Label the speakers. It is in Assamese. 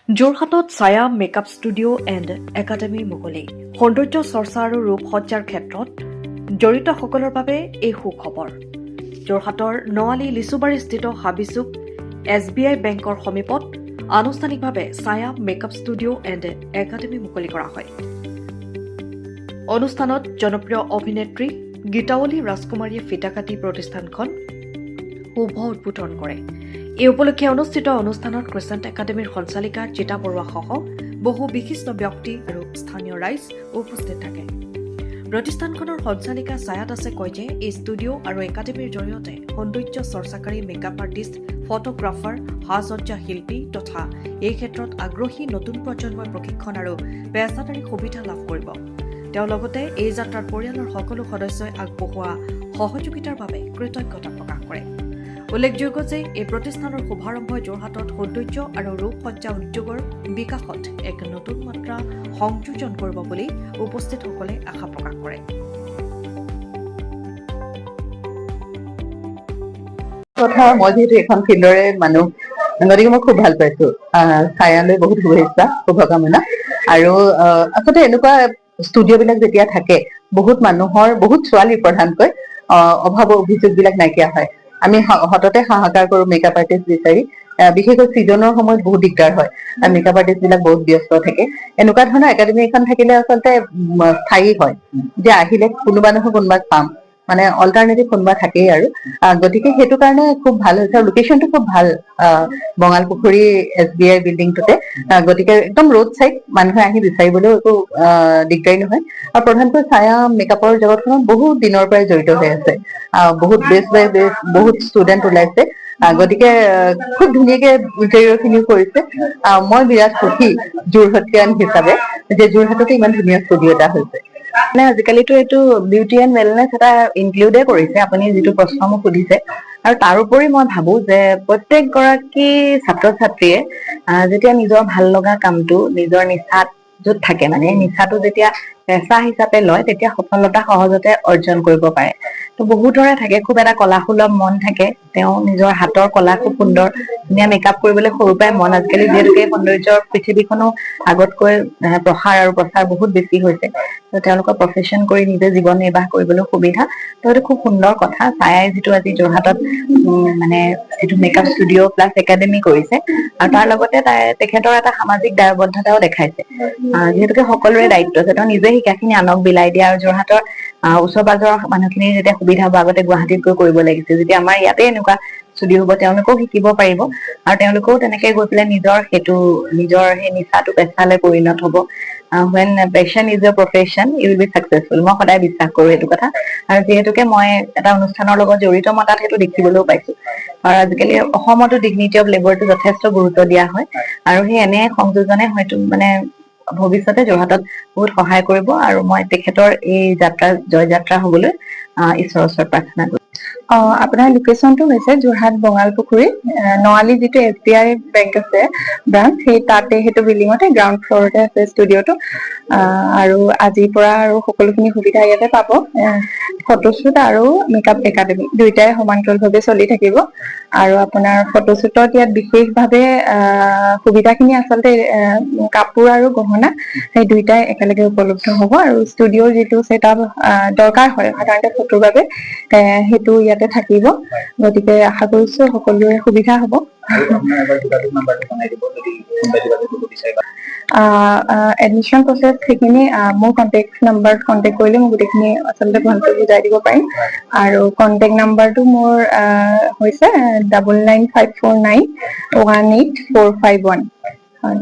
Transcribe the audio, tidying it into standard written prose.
Speaker 1: যোৰহাটত ছায়া মেকআপ ষ্টুডিঅ' এণ্ড একাডেমী মুকলি। সৌন্দৰ্য চৰ্চা আৰু ৰূপসজ্জাৰ ক্ষেত্ৰত জড়িতসকলৰ বাবে এই সুখবৰ। যোৰহাটৰ নআলি লিচুবাৰীস্থিত হাবিচুক SBI বেংকৰ সমীপত আনুষ্ঠানিকভাৱে ছায়া মেকআপ ষ্টুডিঅ' এণ্ড একাডেমী মুকলি কৰা হয়। অনুষ্ঠানত জনপ্ৰিয় অভিনেত্ৰী গীতাৱলী ৰাজকুমাৰীয়ে ফিতা কাটি প্ৰতিষ্ঠানখন শুভ উদ্বোধন কৰে। এই উপলক্ষে অনুষ্ঠিত অনুষ্ঠানত ক্ৰিচেণ্ট একাডেমীৰ সঞ্চালিকা জিতা বৰুৱা সহ বহু বিশিষ্ট ব্যক্তি আৰু স্থানীয় ৰাইজ উপস্থিত থাকে। প্ৰতিষ্ঠানখনৰ সঞ্চালিকা ছায়া দাসে কয় যে এই ষ্টুডিঅ' আৰু একাডেমীৰ জৰিয়তে সৌন্দৰ্য চৰ্চাকাৰী মেকআপ আৰ্টিষ্ট, ফটোগ্ৰাফাৰ, সাজ-সজ্জা শিল্পী তথা এই ক্ষেত্ৰত আগ্ৰহী নতুন প্ৰজন্মই প্ৰশিক্ষণ আৰু পেছাদাৰী সুবিধা লাভ কৰিব। তেওঁ লগতে এই যাত্ৰাত পৰিয়ালৰ সকলো সদস্যই আগবঢ়োৱা সহযোগিতাৰ বাবে কৃতজ্ঞতা প্ৰকাশ কৰে। উল্লেখযোগ্য যে এই প্ৰতিষ্ঠানৰ শুভাৰম্ভই যোৰহাটত সৌন্দৰ্য আৰু ৰূপসজ্জা উদ্যোগৰ বিকাশত এক নতুন মাত্ৰা সংযোজন কৰিব বুলি উপস্থিতসকলে আশা প্ৰকাশ কৰে।
Speaker 2: মই যিহেতু এখন ফিল্ডৰে মানুহ, গতিকে মই খুব ভাল পাইছো। ছায়ালৈ বহুত শুভেচ্ছা, শুভকামনা। আৰু আচলতে এনেকুৱা ষ্টুডিঅ' বিলাক যেতিয়া থাকে, বহুত মানুহৰ, বহুত ছোৱালী প্ৰধানকৈ অভাৱ অভিযোগ বিলাক নাইকিয়া হয়। আমি সততে হাহাকাৰ কৰো মেকআপ আৰ্টিষ্ট বিচাৰি, বিশেষকৈ ছিজনৰ সময়ত বহুত দিগদাৰ হয়। মেকআপ আৰ্টিষ্ট বিলাক বহুত ব্যস্ত থাকে। এনেকুৱা ধৰণৰ একাডেমি এখন থাকিলে আচলতে স্থায়ী হয়, যে আহিলে কোনোবা নহয় কোনোবাক পাম, মানে অল্টাৰনেটিভ কোনোবা থাকেই আৰু। গতিকে সেইটো কাৰণে খুব ভাল হৈছে। আৰু লোকেশ্যনটো খুব ভাল, বঙালপুখুৰী SBI বিল্ডিংটোতে। গতিকে একদম ৰোড চাইড, মানুহে আহি বিচাৰিবলৈও একো দিগদাৰী নহয়। আৰু প্ৰধানকৈ ছায়া মেকআপৰ জগতখনত বহুত দিনৰ পৰাই জড়িত হৈ আছে। বহুত বেষ্ট বাই বেষ্ট বহুত ষ্টুডেণ্ট ওলাইছে। গতিকে খুব ধুনীয়াকে ইণ্টেৰিয়ৰ খিনিও কৰিছে। মই বিৰাট সুখী যোৰহাটীয়ান হিচাপে যে যোৰহাটতে ইমান ধুনীয়া ষ্টুডিঅ' এটা হৈছে। মানে আজিকালিতো এইটো বিউটি এণ্ড ৱেলনেছ এটা ইনক্লুডে কৰিছে, আপুনি যিটো প্ৰশ্ন মোক সুধিছে। আৰু তাৰোপৰি মই ভাবো যে প্ৰত্যেক গৰাকী ছাত্ৰ ছাত্ৰীয়ে যেতিয়া নিজৰ ভাল লগা কামটো নিজৰ নিচাত য'ত থাকে, মানে নিচাটো যেতিয়া পেচা হিচাপে লয়, তেতিয়া সফলতা সহজতে অৰ্জন কৰিব পাৰে। ত' বহুতৰে থাকে খুব এটা কলাসুলভ মন থাকে, তেওঁ নিজৰ হাতৰ কলা খুব সুন্দৰ, ধুনীয়া মেকআপ কৰিবলৈ সৰুৰ পৰাই মন। আজিকালি যিহেতুকে সৌন্দৰ্যৰ পৃথিৱীখনো আগতকৈ প্ৰসাৰ আৰু প্ৰচাৰ বহুত বেছি হৈছে, ত' তেওঁলোকৰ প্ৰফেশ্যন কৰি নিজে জীৱন নিৰ্বাহ কৰিবলৈ সুবিধা। ত' এইটো খুব সুন্দৰ কথা। ছায়াই যিটো আজি যোৰহাটত মানে এইটো মেকআপ ষ্টুডিঅ' প্লাছ একাডেমি কৰিছে, আৰু তাৰ লগতে তেখেতৰ এটা সামাজিক দায়বদ্ধতাও দেখাইছে। যিহেতুকে সকলোৰে দায়িত্ব আছে, তেওঁ নিজে শিকাখিনি আনক বিলাই দিয়া। আৰু যোৰহাটৰ ওচৰ পাজৰৰ মানুহখিনি যেতিয়া সুবিধা হ'ব, আগতে গুৱাহাটীত গৈ কৰিব লাগিছিল, যেতিয়া আমাৰ ইয়াতে এনেকুৱা ষ্টুডিঅ' হ'ব, তেওঁলোকেও শিকিব পাৰিব। আৰু তেওঁলোকেও তেনেকে গৈ পেলাই নিজৰ সেই নিচাটো পেচালৈ পৰিণত হ'ব। when passion is your profession you will be successful, মই সদায় বিশ্বাস কৰো এইটো কথা। আৰু যিহেতুকে মই এটা অনুষ্ঠানৰ লগত জড়িত, মই তাত সেইটো দেখিবলৈও পাইছো। আৰু আজিকালি অসমতো ডিগনিটি অফ লেবাৰটো যথেষ্ট গুৰুত্ব দিয়া হয়, আৰু সেই এনে সংযোজনে হয়তো মানে ভৱিষ্যতে যোৰহাটত বহুত সহায় কৰিব। আৰু মই তেখেতৰ এই জয় যাত্ৰা হবলৈ ঈশ্বৰৰ ওচৰত প্ৰাৰ্থনা কৰিম। আপোনাৰ লোকেশ্যনটো হৈছে যোৰহাট বঙালপুখুৰী, নআলি যিটো SBI বেংক আছে ব্ৰাঞ্চ, সেই তাতে, সেইটো বিল্ডিঙতে গ্ৰাউণ্ড ফ্ল'ৰতে আছে ষ্টুডিঅ'টো। আৰু আজিৰ পৰা আৰু সকলোখিনি সুবিধা ইয়াতে পাব। ফটোশ্বুট আৰু মেকআপ একাডেমি দুইটাই সমান্তৰালভাৱে চলি থাকিব। আৰু আপোনাৰ ফটোশ্বুটত ইয়াত বিশেষভাৱে সুবিধাখিনি আচলতে কাপোৰ আৰু গহনা সেই দুইটাই একেলগে উপলব্ধ হ'ব। আৰু ষ্টুডিঅ'ৰ যিটো ছেটআপ দৰকাৰ হয় সাধাৰণতে ফটোৰ বাবে, সেইটো ইয়াতে থাকিব। গতিকে আশা কৰিছো সকলোৰে সুবিধা হ'ব। এডমিশ্যন প্ৰচেছ সেইখিনি মোৰ কণ্টেক্ট নাম্বাৰত কণ্টেক্ট কৰিলে মই গোটেইখিনি আচলতে ভালকৈ বুজাই দিব পাৰিম। আৰু কণ্টেক্ট নাম্বাৰটো মোৰ হৈছে 9954918451।